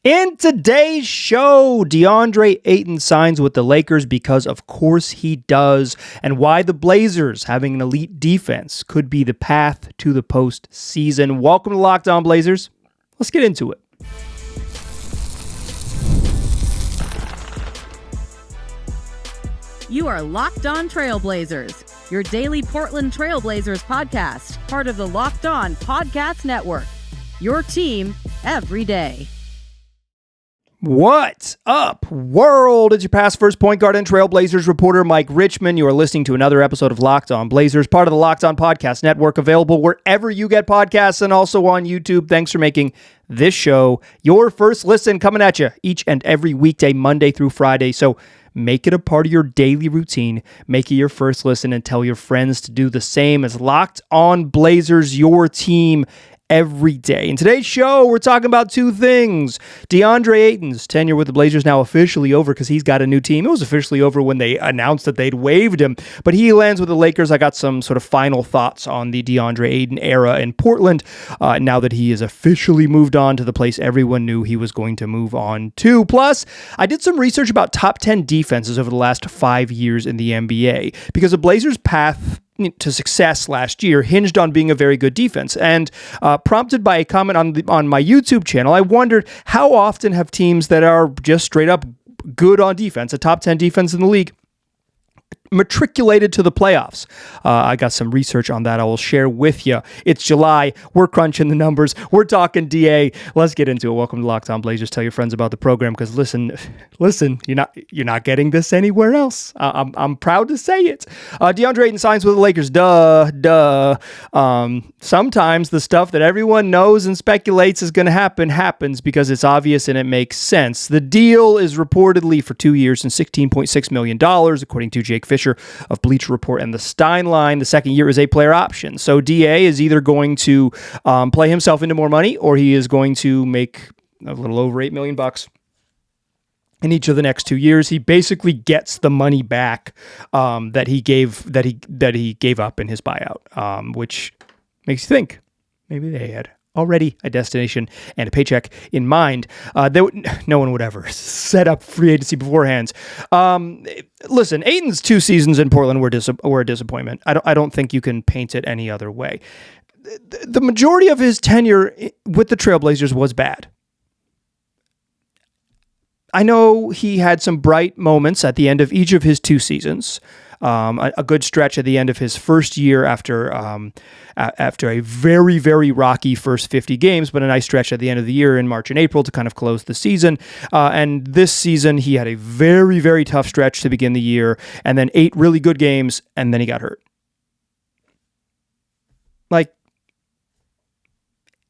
In today's show, Deandre Ayton signs with the Lakers because of course he does, and why the Blazers having an elite defense could be the path to the postseason. Welcome to Locked On Blazers. Let's get into it. You are Locked On Trailblazers, your daily Portland Trailblazers podcast, part of the Locked On Podcast Network. Your team every day. What's up, world? It's your past first point guard and Trailblazers reporter, Mike Richmond. You are listening to another episode of Locked On Blazers, part of the Locked On Podcast Network, available wherever you get podcasts and also on YouTube. Thanks for making this show your first listen, coming at you each and every weekday, Monday through Friday. So make it a part of your daily routine. Make it your first listen and tell your friends to do the same. As Locked On Blazers, your team every day. In today's show, we're talking about two things. Deandre Ayton's tenure with the Blazers now officially over because he's got a new team. It was officially over when they announced that they'd waived him, but he lands with the Lakers. I got some sort of final thoughts on the Deandre Ayton era in Portland now that he has officially moved on to the place everyone knew he was going to move on to. Plus, I did some research about top 10 defenses over the last 5 years in the NBA because the Blazers' path to success last year hinged on being a very good defense. And prompted by a comment on my YouTube channel, I wondered how often have teams that are just straight up good on defense, a top 10 defense in the league, matriculated to the playoffs. I got some research on that I will share with you. It's July. We're crunching the numbers. We're talking DA. Let's get into it. Welcome to Locked On Blazers. Tell your friends about the program because listen, you're not getting this anywhere else. I'm proud to say it. Deandre Ayton signs with the Lakers. Sometimes the stuff that everyone knows and speculates is going to happens because it's obvious and it makes sense. The deal is reportedly for 2 years and $16.6 million, according to Jake Fisher of Bleacher Report and the Stein Line. The second year is a player option. So DA is either going to play himself into more money or he is going to make a little over $8 million in each of the next 2 years. He basically gets the money back that he gave up in his buyout, which makes you think maybe they had already a destination and a paycheck in mind. No one would ever set up free agency beforehand. Listen, Ayton's 2 seasons in Portland were a disappointment. I don't think you can paint it any other way. The majority of his tenure with the Trailblazers was bad. I know he had some bright moments at the end of each of his 2 seasons. A good stretch at the end of his first year after a very, very rocky first 50 games, but a nice stretch at the end of the year in March and April to kind of close the season. And this season, he had a very, very tough stretch to begin the year, and then 8 really good games, and then he got hurt.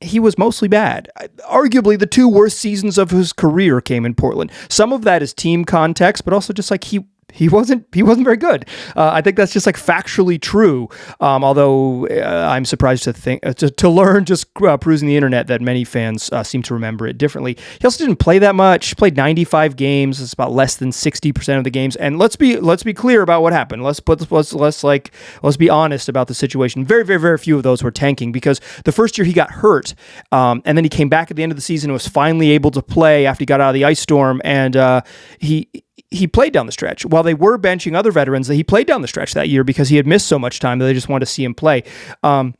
He was mostly bad. Arguably, the 2 worst seasons of his career came in Portland. Some of that is team context, but also just like he wasn't very good. I think that's just like factually true. Although I'm surprised to learn just perusing the internet that many fans seem to remember it differently. He also didn't play that much. He played 95 games. It's about less than 60% of the games. And let's be clear about what happened. Let's be honest about the situation. Very, very, very few of those were tanking because the first year he got hurt, and then he came back at the end of the season and was finally able to play after he got out of the ice storm, and he played down the stretch. While they were benching other veterans, he played down the stretch that year because he had missed so much time that they just wanted to see him play. And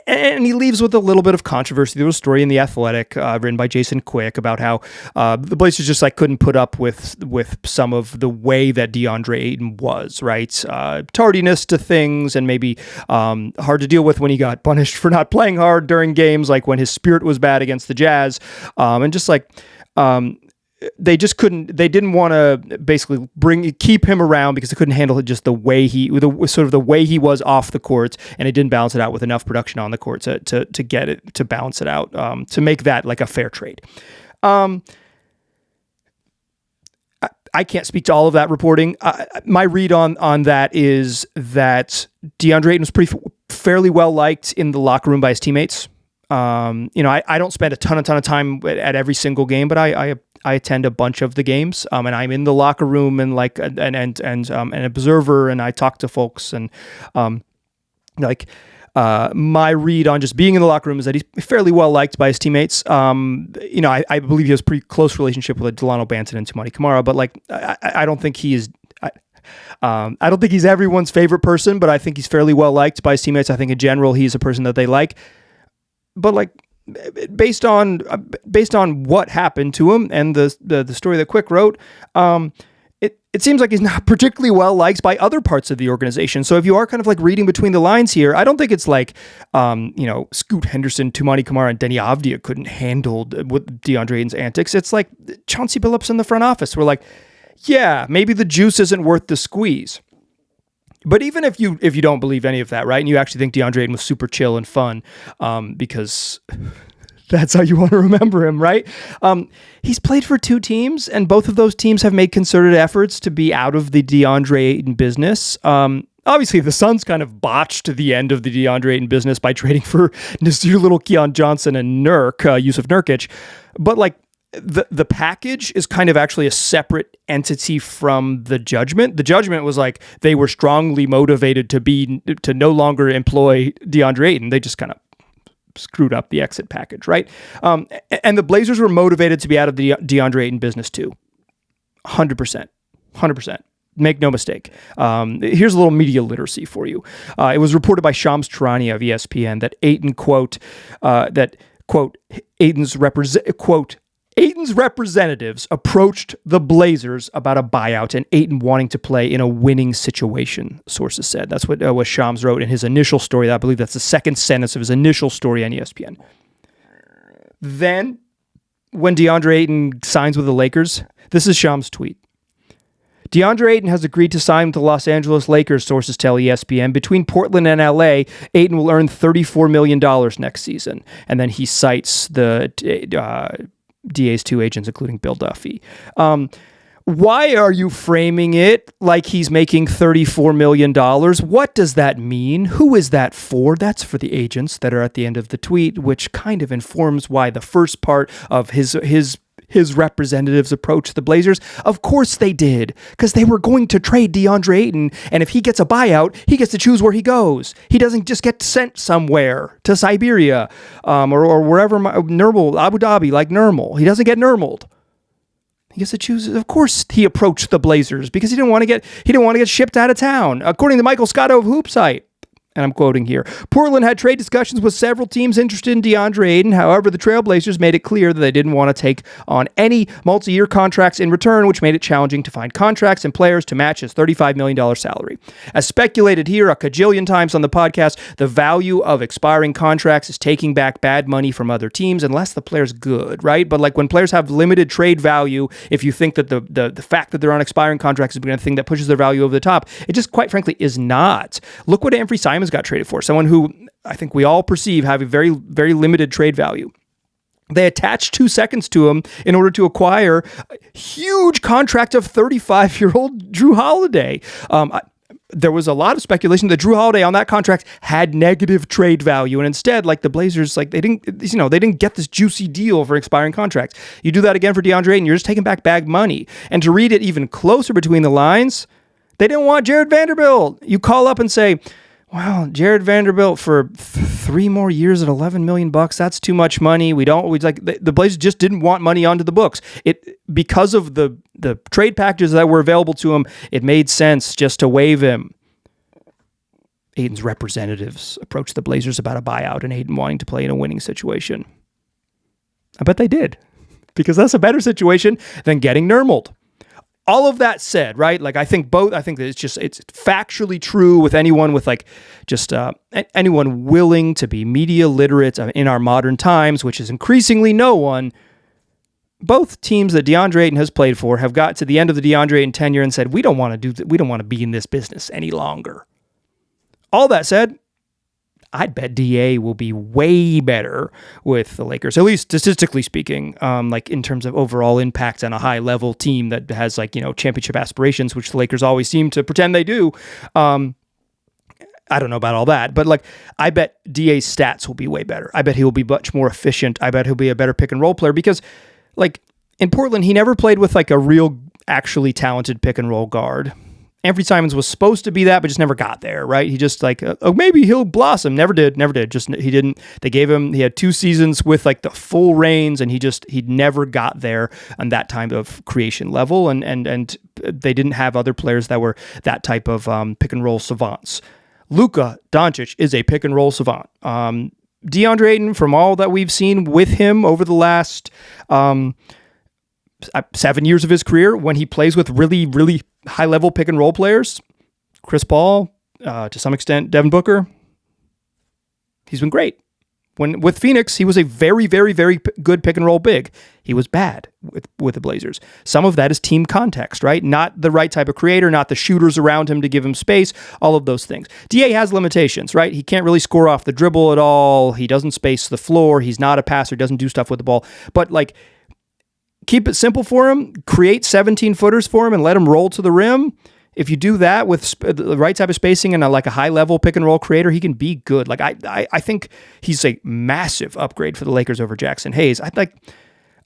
he leaves with a little bit of controversy. There was a story in The Athletic written by Jason Quick about how the Blazers just couldn't put up with some of the way that Deandre Ayton was, right? Tardiness to things and maybe hard to deal with when he got punished for not playing hard during games, like when his spirit was bad against the Jazz. And just they didn't want to basically keep him around because they couldn't handle it just the way he was off the court, and it didn't balance it out with enough production on the court to get it to balance it out, to make that like a fair trade. I can't speak to all of that reporting. My read on that is that Deandre Ayton was fairly well liked in the locker room by his teammates. I don't spend a ton of time at every single game, but I attend a bunch of the games, and I'm in the locker room and an observer, and I talk to folks, and my read on just being in the locker room is that he's fairly well liked by his teammates. I believe he has a pretty close relationship with Delano Banton and Tumani Kamara, but like I don't think he is. I don't think he's everyone's favorite person, but I think he's fairly well liked by his teammates. I think in general he's a person that they like. But like based on what happened to him and the story that Quick wrote, it seems like he's not particularly well liked by other parts of the organization. So if you are kind of like reading between the lines here, I don't think it's like, Scoot Henderson, Tumani Kamara, and Denny Avdia couldn't handle with Deandre Ayton's antics. It's like Chauncey Billups in the front office. We're like, yeah, maybe the juice isn't worth the squeeze. But even if you don't believe any of that, right, and you actually think Deandre Ayton was super chill and fun, because that's how you want to remember him, right? He's played for 2 teams, and both of those teams have made concerted efforts to be out of the Deandre Ayton business. Obviously, the Suns kind of botched the end of the Deandre Ayton business by trading for Nasir Little, Keon Johnson, and Yusuf Nurkic. But like the package is kind of actually a separate entity from the judgment. The judgment was like they were strongly motivated to no longer employ Deandre Ayton. They just kind of screwed up the exit package, right? And the Blazers were motivated to be out of the Deandre Ayton business too. 100%. Make no mistake. Here's a little media literacy for you. It was reported by Shams Charania of ESPN that Ayton, Ayton's representatives approached the Blazers about a buyout and Ayton wanting to play in a winning situation, sources said. That's what Shams wrote in his initial story. I believe that's the second sentence of his initial story on ESPN. Then, when Deandre Ayton signs with the Lakers, this is Shams' tweet. Deandre Ayton has agreed to sign with the Los Angeles Lakers, sources tell ESPN. Between Portland and LA, Ayton will earn $34 million next season. And then he cites the DA's 2 agents, including Bill Duffy. Why are you framing it like he's making $34 million? What does that mean? Who is that for? That's for the agents that are at the end of the tweet, which kind of informs why the first part of his representatives approached the Blazers. Of course they did, because they were going to trade Deandre Ayton, and if he gets a buyout, he gets to choose where he goes. He doesn't just get sent somewhere to Siberia or wherever, Nurmal, Abu Dhabi, like Nurmal. He doesn't get Nurmaled. He gets to choose. Of course, he approached the Blazers because he didn't want to get shipped out of town. According to Michael Scotto of Hoopsite, and I'm quoting here, Portland had trade discussions with several teams interested in Deandre Ayton. However, the Trailblazers made it clear that they didn't want to take on any multi-year contracts in return, which made it challenging to find contracts and players to match his $35 million salary. As speculated here a cajillion times on the podcast, the value of expiring contracts is taking back bad money from other teams unless the player's good, right? But like when players have limited trade value, if you think that the fact that they're on expiring contracts is the thing that pushes their value over the top, it just quite frankly is not. Look what Anfernee Simons got traded for, someone who I think we all perceive have a very, very limited trade value. They attached 2 seconds to him in order to acquire a huge contract of 35-year-old Drew Holiday. There was a lot of speculation that Drew Holiday on that contract had negative trade value, and instead, like the Blazers, like they didn't get this juicy deal for expiring contracts. You do that again for Deandre Ayton, you're just taking back bag money. And to read it even closer between the lines, they didn't want Jared Vanderbilt. You call up and say, wow, Jared Vanderbilt for 3 more years at $11 million. That's too much money. The Blazers just didn't want money onto the books. Because of the trade packages that were available to him, it made sense just to waive him. Ayton's representatives approached the Blazers about a buyout and Ayton wanting to play in a winning situation. I bet they did, because that's a better situation than getting Nurmaled. All of that said, right? Like I think that it's factually true with anyone with anyone willing to be media literate in our modern times, which is increasingly no one. Both teams that Deandre Ayton has played for have got to the end of the Deandre Ayton tenure and said, we don't want to be in this business any longer. All that said, I'd bet DA will be way better with the Lakers, at least statistically speaking, like in terms of overall impact on a high level team that has championship aspirations, which the Lakers always seem to pretend they do. I don't know about all that, but I bet DA's stats will be way better. I bet he will be much more efficient. I bet he'll be a better pick and roll player because in Portland, he never played with a real actually talented pick and roll guard. Anthony Simons was supposed to be that, but just never got there, right? He just like, oh, maybe he'll blossom. Never did. Just, he didn't. They gave him, he had 2 seasons with like the full reins, and he never got there on that type of creation level. And they didn't have other players that were that type of pick and roll savants. Luka Doncic is a pick and roll savant. Deandre Ayton, from all that we've seen with him over the last 7 years of his career, when he plays with really, really high-level pick and roll players, Chris Paul, to some extent, Devin Booker, he's been great. When with Phoenix, he was a very, very, very good pick and roll big. He was bad with the Blazers. Some of that is team context, right? Not the right type of creator, not the shooters around him to give him space, all of those things. DA has limitations, right? He can't really score off the dribble at all. He doesn't space the floor. He's not a passer, doesn't do stuff with the ball. But like, keep it simple for him, create 17-footers for him and let him roll to the rim. If you do that with the right type of spacing and like a high-level pick-and-roll creator, he can be good. Like I think he's a massive upgrade for the Lakers over Jackson Hayes. I'd like,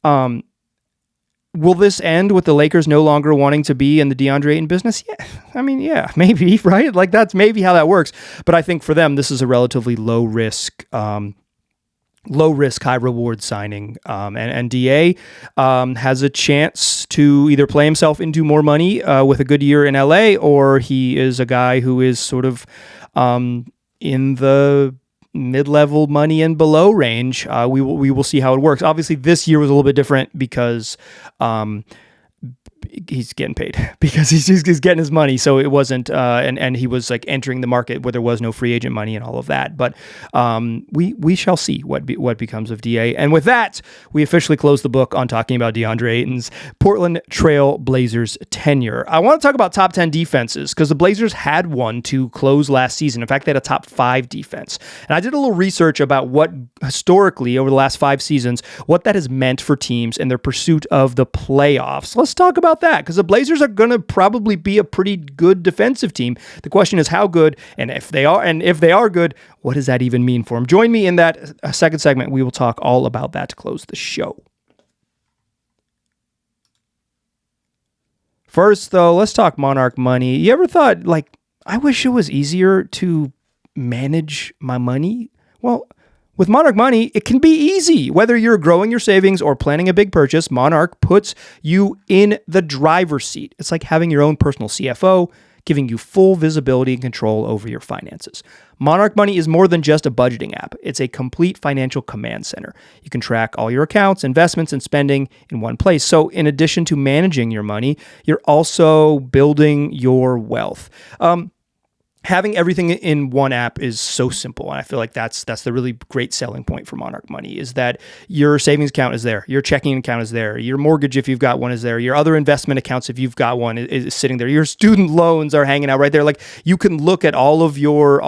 will this end with the Lakers no longer wanting to be in the Deandre Ayton business? Yeah, I mean, yeah, maybe, right? Like that's maybe how that works. But I think for them, this is a relatively low risk, high reward signing. And DA has a chance to either play himself into more money with a good year in LA, or he is a guy who is sort of in the mid-level money and below range. We will see how it works. Obviously, this year was a little bit different because he's getting paid because he's getting his money. So it wasn't, and he was like entering the market where there was no free agent money and all of that. But we shall see what becomes of DA. And with that, we officially close the book on talking about Deandre Ayton's Portland Trail Blazers tenure. I want to talk about top 10 defenses because the Blazers had one to close last season. In fact, they had a top 5 defense. And I did a little research about what historically over the last 5 seasons, what that has meant for teams in their pursuit of the playoffs. Let's talk about that, because the Blazers are going to probably be a pretty good defensive team. The question is how good, and if they are good, what does that even mean for them? Join me in that second segment. We will talk all about that to close the show. First, though, let's talk Monarch Money. You ever thought, like, I wish it was easier to manage my money? Well, with Monarch Money, it can be easy. Whether you're growing your savings or planning a big purchase, Monarch puts you in the driver's seat. It's like having your own personal CFO, giving you full visibility and control over your finances. Monarch Money is more than just a budgeting app. It's a complete financial command center. You can track all your accounts, investments, and spending in one place. So in addition to managing your money, you're also building your wealth. Having everything in one app is so simple. And I feel like that's the really great selling point for Monarch Money, is that your savings account is there. Your checking account is there. Your mortgage, if you've got one, is there. Your other investment accounts, if you've got one, is sitting there. Your student loans are hanging out right there. Like, you can look at all of your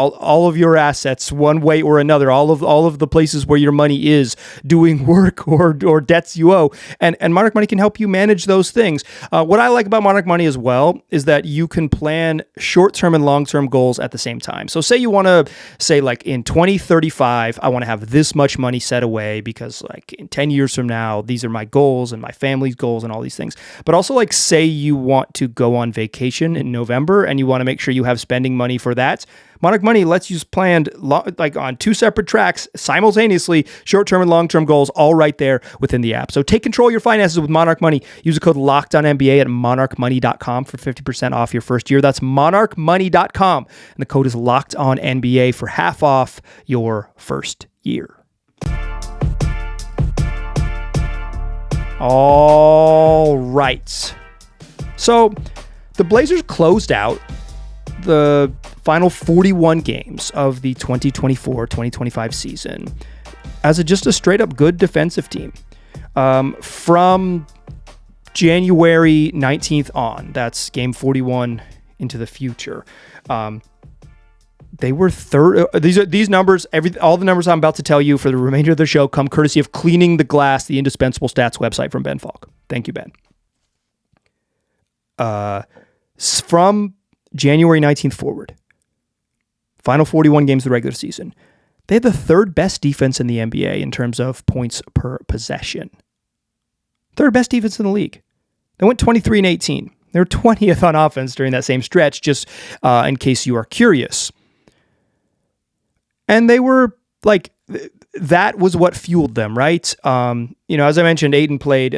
assets one way or another, all of the places where your money is doing work or debts you owe. And Monarch Money can help you manage those things. What I like about Monarch Money as well is that you can plan short-term and long-term goals at the same time. So say you want to say, like, in 2035, I want to have this much money set away because, like, in 10 years from now, these are my goals and my family's goals and all these things. But also, like, say you want to go on vacation in November and you want to make sure you have spending money for that. Monarch Money lets you plan like on 2 separate tracks simultaneously, short-term and long-term goals, all right there within the app. So take control of your finances with Monarch Money. Use the code LOCKEDONNBA at monarchmoney.com for 50% off your first year. That's monarchmoney.com. And the code is LOCKEDONNBA for half off your first year. All right. So the Blazers closed out the final 41 games of the 2024-2025 season as just a straight up good defensive team. From January 19th on, that's game 41 into the future. They were third. These numbers, all the numbers I'm about to tell you for the remainder of the show come courtesy of Cleaning the Glass, the indispensable stats website from Ben Falk. Thank you, Ben. From January 19th forward, final 41 games of the regular season, they had the 3rd best defense in the NBA in terms of points per possession. 3rd best defense in the league. They went 23-18. They were 20th on offense during that same stretch, just in case you are curious. And they were like, that was what fueled them, right? As I mentioned, Ayton played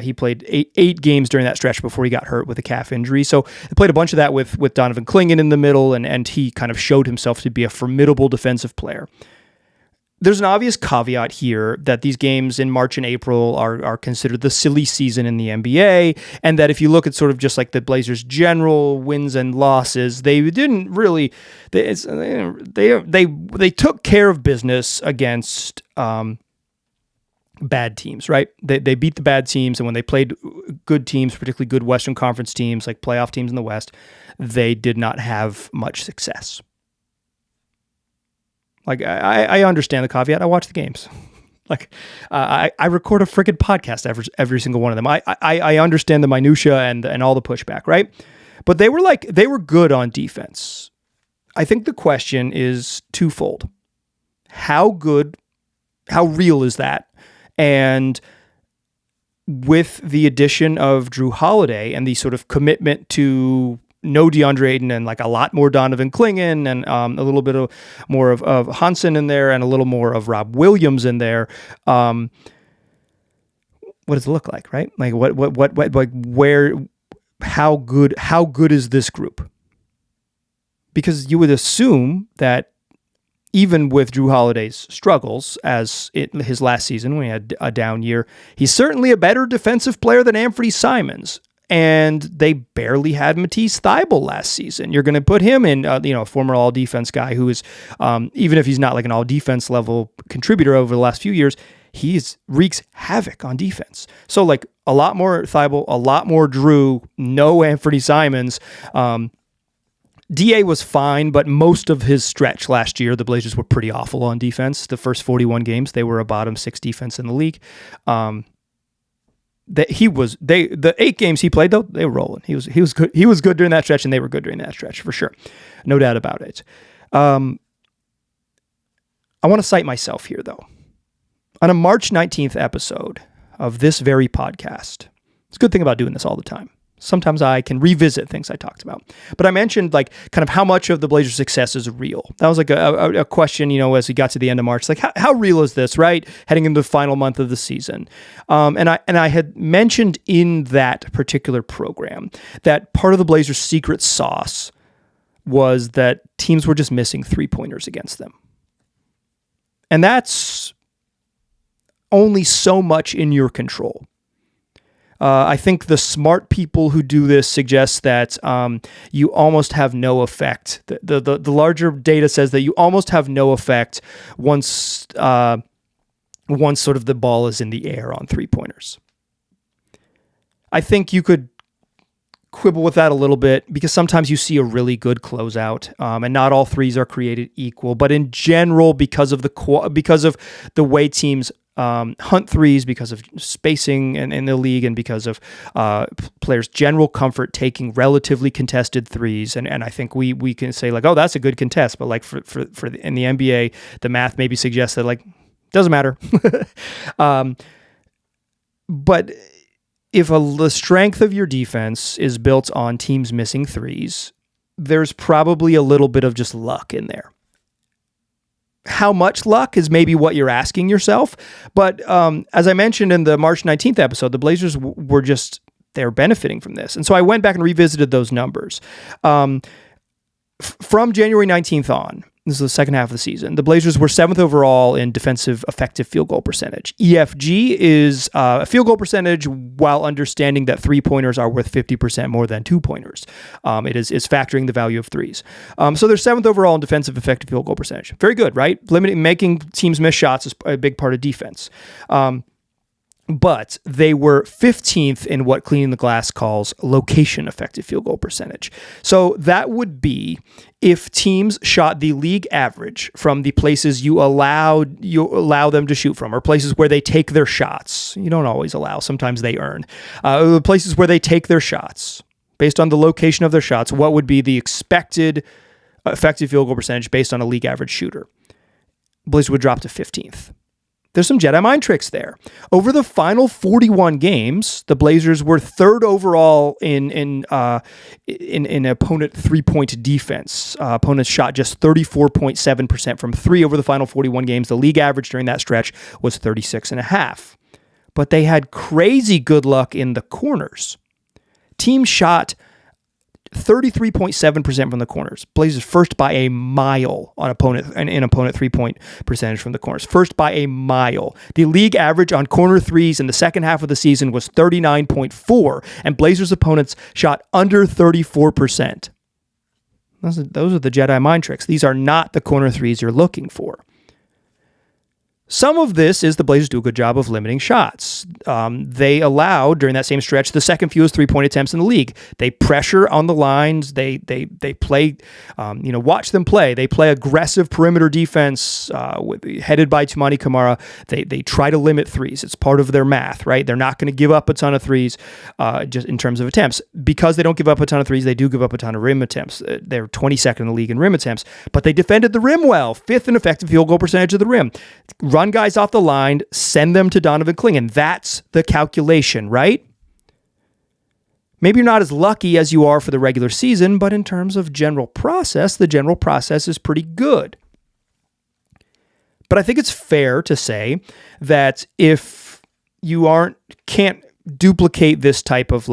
he played eight games during that stretch before he got hurt with a calf injury. So they played a bunch of that with Donovan Clingan in the middle, and he kind of showed himself to be a formidable defensive player. There's an obvious caveat here that these games in March and April are considered the silly season in the NBA, and that if you look at sort of just like the Blazers' general wins and losses, they didn't really they took care of business against bad teams, right? They beat the bad teams, and when they played good teams, particularly good Western Conference teams like playoff teams in the West, they did not have much success. Like, I understand the caveat. I watch the games. Like, I record a freaking podcast every single one of them. I understand the minutia and all the pushback, right? But they were good on defense. I think the question is twofold. How real is that? And with the addition of Drew Holiday and the sort of commitment to no DeAndre Ayton and like a lot more Donovan Clingan and a little bit more of Hansen in there and a little more of Rob Williams in there. What does it look like, right? Like how good is this group? Because you would assume that even with Drew Holiday's struggles, as his last season when he had a down year, he's certainly a better defensive player than Anthony Simons. And they barely had Matisse Thybulle last season. You're going to put him in, a former all-defense guy who is, even if he's not like an all-defense level contributor over the last few years, wreaks havoc on defense. So like a lot more Thybulle, a lot more Drew, no Anthony Simons. DA was fine, but most of his stretch last year, the Blazers were pretty awful on defense. The first 41 games, they were a bottom 6 defense in the league. The 8 games he played though, they were rolling. He was good. He was good during that stretch, and they were good during that stretch for sure, no doubt about it. I want to cite myself here though. On a March 19th episode of this very podcast, it's a good thing about doing this all the time. Sometimes I can revisit things I talked about, but I mentioned like kind of how much of the Blazers' success is real. That was like a question, as we got to the end of March, like how real is this, right? Heading into the final month of the season. And I had mentioned in that particular program that part of the Blazers' secret sauce was that teams were just missing 3-pointers against them. And that's only so much in your control. I think the smart people who do this suggest that you almost have no effect. The larger data says that you almost have no effect once sort of the ball is in the air on 3-pointers. I think you could quibble with that a little bit because sometimes you see a really good closeout, and not all threes are created equal. But in general, because of the way teams hunt threes, because of spacing in the league, and because of players' general comfort taking relatively contested threes, and I think we can say like, oh, that's a good contest, but like for in the NBA, the math maybe suggests that like doesn't matter. But if the strength of your defense is built on teams missing threes, there's probably a little bit of just luck in there. How much luck is maybe what you're asking yourself. But as I mentioned in the March 19th episode, the Blazers they're benefiting from this. And so I went back and revisited those numbers. From January 19th on, this is the second half of the season, the Blazers were 7th overall in defensive effective field goal percentage. EFG is a field goal percentage while understanding that 3-pointers are worth 50% more than 2-pointers. It is factoring the value of threes. So they're 7th overall in defensive effective field goal percentage. Very good, right? Making teams miss shots is a big part of defense. But they were 15th in what Cleaning the Glass calls location effective field goal percentage. So that would be if teams shot the league average from the places you allow them to shoot from, or places where they take their shots. You don't always allow, sometimes they earn. Places where they take their shots, based on the location of their shots, what would be the expected effective field goal percentage based on a league average shooter? Blazers would drop to 15th. There's some Jedi mind tricks there. Over the final 41 games, the Blazers were third overall in opponent 3-point defense. Opponents shot just 34.7% from three over the final 41 games. The league average during that stretch was 36.5. But they had crazy good luck in the corners. Teams shot 33.7% from the corners. Blazers first by a mile on opponent 3-point percentage from the corners. First by a mile. The league average on corner threes in the second half of the season was 39.4, and Blazers opponents shot under 34%. Those are the Jedi mind tricks. These are not the corner threes you're looking for. Some of this is the Blazers do a good job of limiting shots. They allow, during that same stretch, the second fewest three-point attempts in the league. They pressure on the lines. They play, watch them play. They play aggressive perimeter defense headed by Tumani Kamara. They try to limit threes. It's part of their math, right? They're not going to give up a ton of threes just in terms of attempts. Because they don't give up a ton of threes, they do give up a ton of rim attempts. They're 22nd in the league in rim attempts, but they defended the rim well. 5th in effective field goal percentage of the rim. Run guys off the line, send them to Donovan Clingan. That's the calculation, right? Maybe you're not as lucky as you are for the regular season, but in terms of general process, the general process is pretty good. But I think it's fair to say that if you can't duplicate this type of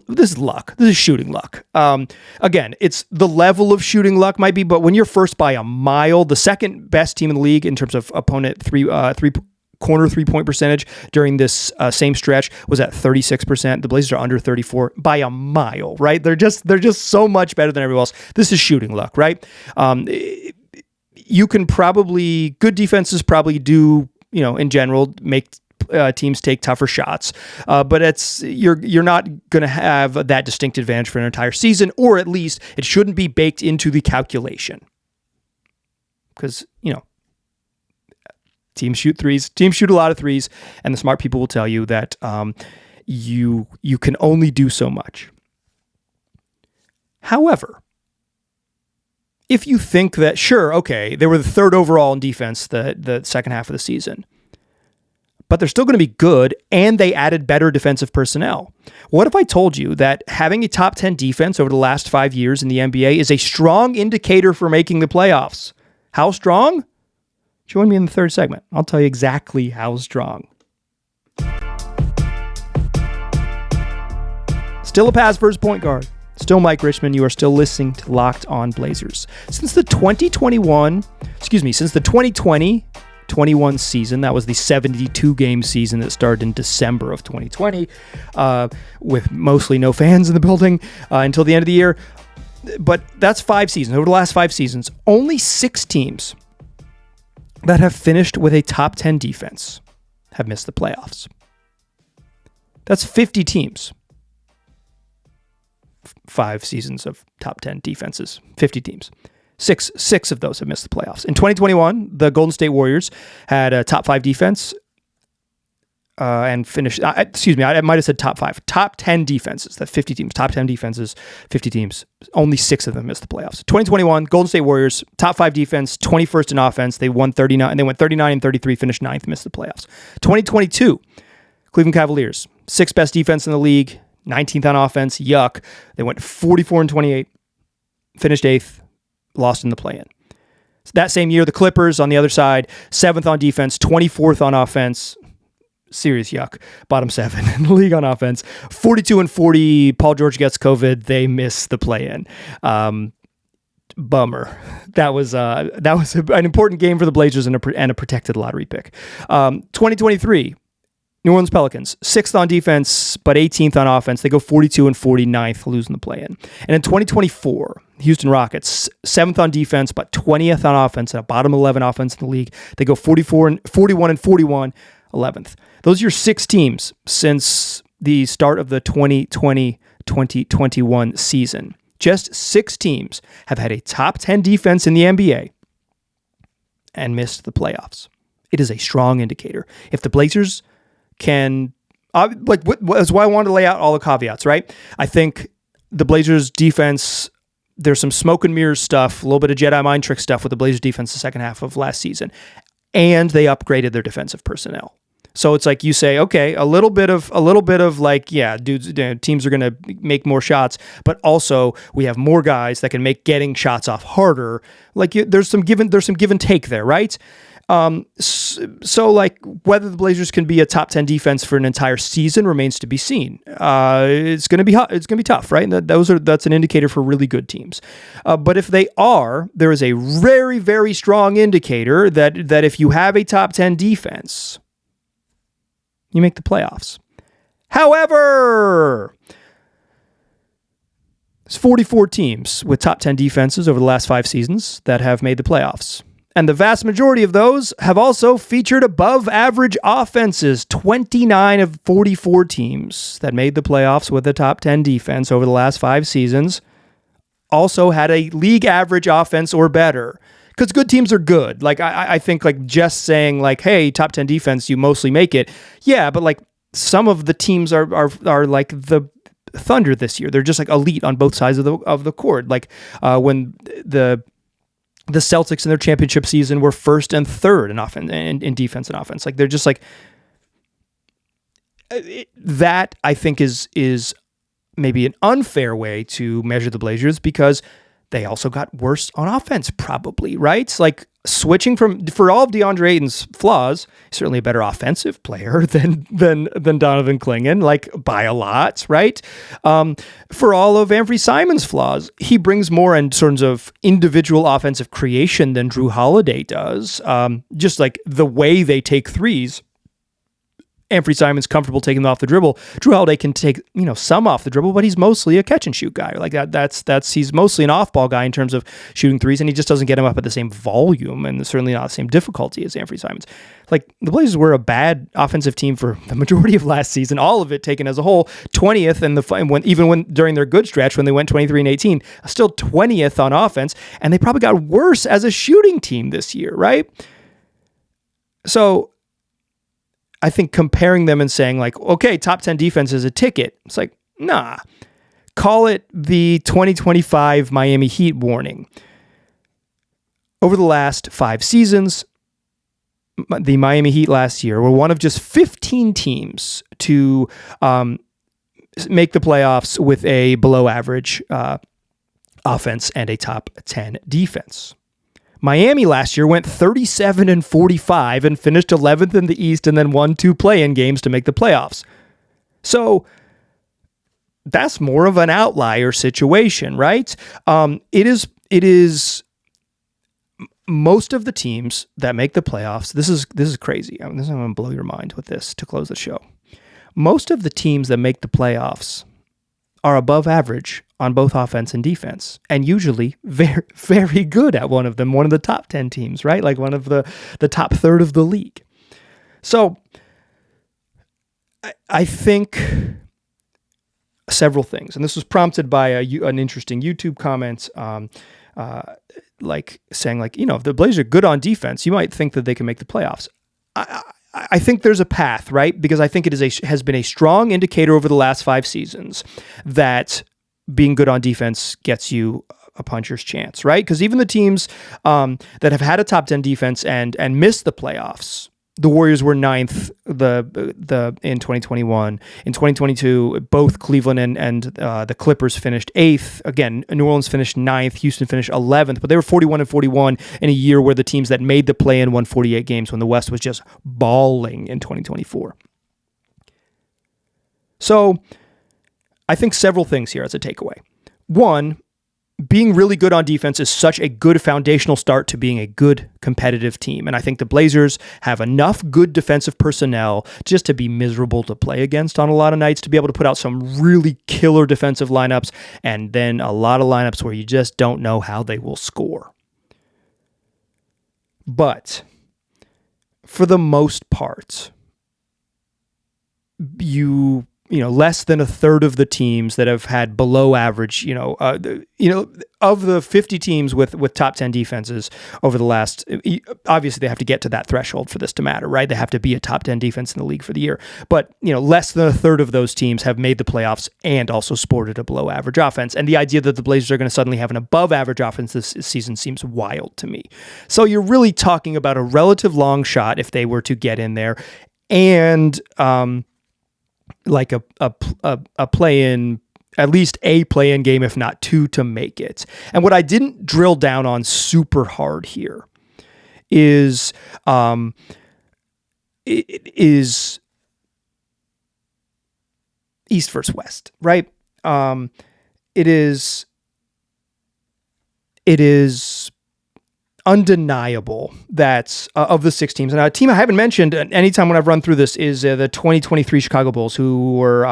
this is luck. This is shooting luck. Again, it's the level of shooting luck might be, but when you're first by a mile, the second best team in the league in terms of opponent corner 3-point percentage during this same stretch was at 36%. The Blazers are under 34 by a mile, right? They're just so much better than everyone else. This is shooting luck, right? You can good defenses probably do, in general, make teams take tougher shots, but you're not going to have that distinct advantage for an entire season, or at least it shouldn't be baked into the calculation. Because teams shoot threes, teams shoot a lot of threes, and the smart people will tell you that you can only do so much. However, if you think that sure, okay, they were the third overall in defense the second half of the season, but they're still going to be good, and they added better defensive personnel. What if I told you that having a top 10 defense over the last 5 years in the NBA is a strong indicator for making the playoffs? How strong? Join me in the third segment. I'll tell you exactly how strong. Still a pass first point guard. Still Mike Richmond. You are still listening to Locked On Blazers. Since the 2020-21 season, that was the 72-game season that started in December of 2020, with mostly no fans in the building until the end of the year. But that's 5 seasons. Over the last 5 seasons, only 6 teams that have finished with a top 10 defense have missed the playoffs. That's 50 teams. 5 seasons of top 10 defenses, 50 teams. Six of those have missed the playoffs. In 2021, the Golden State Warriors had a top 5 defense and finished, I might have said top 5. Top 10 defenses, that 50 teams, top 10 defenses, 50 teams. Only 6 of them missed the playoffs. 2021, Golden State Warriors, top 5 defense, 21st in offense. They won 39, and they went 39 and 33, finished 9th, missed the playoffs. 2022, Cleveland Cavaliers, 6th best defense in the league, 19th on offense, yuck. They went 44 and 28, finished 8th, lost in the play-in. That same year, the Clippers on the other side, 7th on defense, 24th on offense, serious yuck, bottom 7 in the league on offense, 42 and 40. Paul George gets COVID, they miss the play-in. Bummer. That was an important game for the Blazers and a protected lottery pick. 2023. New Orleans Pelicans, 6th on defense, but 18th on offense. They go 42 and 49th, losing the play-in. And in 2024, Houston Rockets, 7th on defense, but 20th on offense, and a bottom 11 offense in the league. They go 41 and 41, 11th. Those are your 6 teams since the start of the 2020-2021 season. Just 6 teams have had a top 10 defense in the NBA and missed the playoffs. It is a strong indicator. If the Blazers can, that's why I wanted to lay out all the caveats, right? I think the Blazers defense, there's some smoke and mirrors stuff, a little bit of Jedi mind trick stuff with the Blazers defense the second half of last season. and they upgraded their defensive personnel. So it's like you say, okay, a little bit of like, yeah, dudes, teams are going to make more shots, but also we have more guys that can make getting shots off harder. Like there's some give and take there, right? So like whether the Blazers can be a top 10 defense for an entire season remains to be seen. It's going to be it's going to be tough, right? That's an indicator for really good teams. But if they are, there is a very, very strong indicator that if you have a top 10 defense, you make the playoffs. However, there's 44 teams with top 10 defenses over the last 5 seasons that have made the playoffs. And the vast majority of those have also featured above average offenses. 29 of 44 teams that made the playoffs with a top 10 defense over the last 5 seasons also had a league average offense or better. Because good teams are good. Like I think like just saying like, hey, top 10 defense, you mostly make it. Yeah, but like some of the teams are like the Thunder this year. They're just like elite on both sides of the court. Like when the Celtics in their championship season were first and third in offense in defense and offense. Like they're just like that. I think is maybe an unfair way to measure the Blazers because they also got worse on offense, probably, right? Like switching for all of Deandre Ayton's flaws, he's certainly a better offensive player than Donovan Clingan, like by a lot, right? For all of Anfernee Simon's flaws, he brings more in terms of individual offensive creation than Drew Holiday does. Just like the way they take threes. Anfernee Simon's comfortable taking them off the dribble. Drew Holiday can take, some off the dribble, but he's mostly a catch and shoot guy. Like he's mostly an off-ball guy in terms of shooting threes, and he just doesn't get him up at the same volume and certainly not the same difficulty as Anfernee Simon's. Like the Blazers were a bad offensive team for the majority of last season, all of it taken as a whole, 20th when during their good stretch when they went 23-18, still 20th on offense, and they probably got worse as a shooting team this year, right? So I think comparing them and saying like, okay, top 10 defense is a ticket. It's like, nah, call it the 2025 Miami Heat warning. Over the last 5 seasons, the Miami Heat last year were one of just 15 teams to make the playoffs with a below average offense and a top 10 defense. Miami last year went 37-45 and finished 11th in the East and then won 2 play-in games to make the playoffs. So that's more of an outlier situation, right? It is most of the teams that make the playoffs. This is crazy. I'm going to blow your mind with this to close the show. Most of the teams that make the playoffs are above average on both offense and defense, and usually very, very good at one of them, one of the top 10 teams, right? Like one of the top third of the league. So I think several things, and this was prompted by an interesting YouTube comment, like saying like, if the Blazers are good on defense, you might think that they can make the playoffs. I think there's a path, right? Because I think it has been a strong indicator over the last 5 seasons that being good on defense gets you a puncher's chance, right? Because even the teams that have had a top 10 defense and missed the playoffs, the Warriors were 9th in 2021. In 2022, both Cleveland and the Clippers finished 8th. Again, New Orleans finished 9th. Houston finished 11th. But they were 41-41 in a year where the teams that made the play-in won 48 games when the West was just balling in 2024. So I think several things here as a takeaway. One, being really good on defense is such a good foundational start to being a good competitive team. And I think the Blazers have enough good defensive personnel just to be miserable to play against on a lot of nights, to be able to put out some really killer defensive lineups, and then a lot of lineups where you just don't know how they will score. But for the most part, you less than a third of the teams that have had below average, of the 50 teams with top 10 defenses over the last, obviously they have to get to that threshold for this to matter, right? They have to be a top 10 defense in the league for the year. But, less than a third of those teams have made the playoffs and also sported a below average offense. And the idea that the Blazers are going to suddenly have an above average offense this season seems wild to me. So you're really talking about a relative long shot if they were to get in there, and, like a play-in, at least a play-in game, if not two, to make it. And what I didn't drill down on super hard here is East versus West, right? It is undeniable that of the 6 teams, and a team I haven't mentioned anytime when I've run through this is the 2023 Chicago Bulls, who were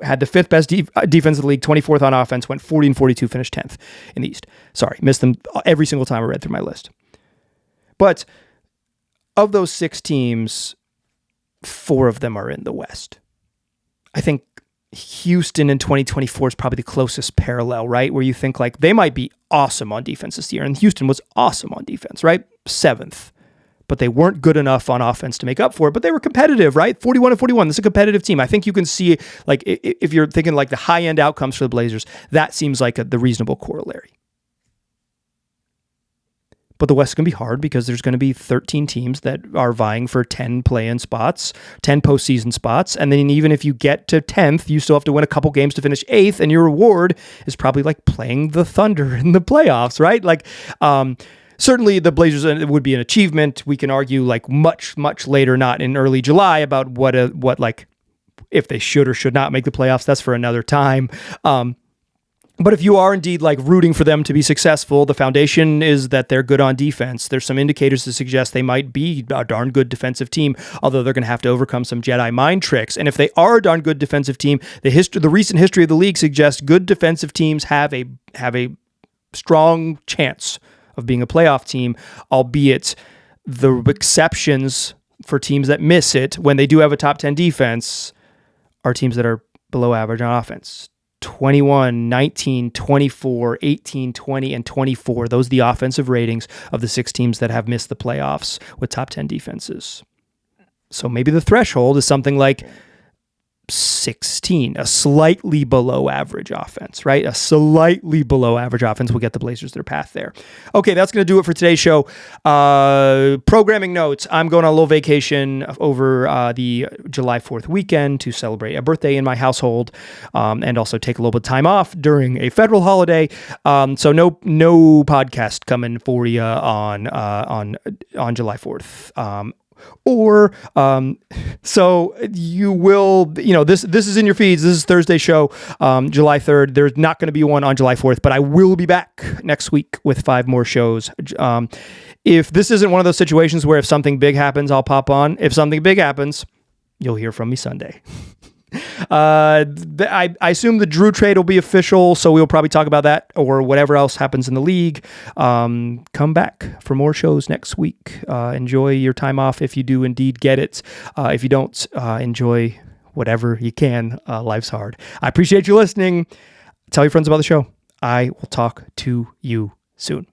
had the 5th best defense in the league, 24th on offense, went 40-42, finished 10th in the East. Sorry, missed them every single time I read through my list. But of those 6 teams, 4 of them are in the West. I think Houston in 2024 is probably the closest parallel, right? Where you think like they might be awesome on defense this year. And Houston was awesome on defense, right? 7th. But they weren't good enough on offense to make up for it. But they were competitive, right? 41-41. This is a competitive team. I think you can see, like, if you're thinking like the high-end outcomes for the Blazers, that seems like the reasonable corollary. But the West is going to be hard because there's going to be 13 teams that are vying for 10 play-in spots, 10 postseason spots. And then even if you get to 10th, you still have to win a couple games to finish 8th. And your reward is probably like playing the Thunder in the playoffs, right? Like, certainly the Blazers would be an achievement. We can argue like much, much later, not in early July, about what like if they should or should not make the playoffs. That's for another time. But if you are indeed like rooting for them to be successful, the foundation is that they're good on defense. There's some indicators to suggest they might be a darn good defensive team, although they're going to have to overcome some Jedi mind tricks. And if they are a darn good defensive team, the recent history of the league suggests good defensive teams have a strong chance of being a playoff team, albeit the exceptions for teams that miss it when they do have a top 10 defense are teams that are below average on offense. 21, 19, 24, 18, 20, and 24. Those are the offensive ratings of the 6 teams that have missed the playoffs with top 10 defenses. So maybe the threshold is something like 16, a slightly below average offense, right? A slightly below average offense will get the Blazers their path there. Okay, that's going to do it for today's show. Programming notes. I'm going on a little vacation over the July 4th weekend to celebrate a birthday in my household, and also take a little bit of time off during a federal holiday. So no podcast coming for you on July 4th. So you will, this is in your feeds. This is Thursday show, July 3rd. There's not going to be one on July 4th, but I will be back next week with 5 more shows. If this isn't one of those situations where if something big happens, I'll pop on. If something big happens, you'll hear from me Sunday. I assume the Drew trade will be official, so we'll probably talk about that or whatever else happens in the league. Come back for more shows next week. Enjoy your time off if you do indeed get it. If you don't, enjoy whatever you can. Life's hard. I appreciate you listening. Tell your friends about the show. I will talk to you soon.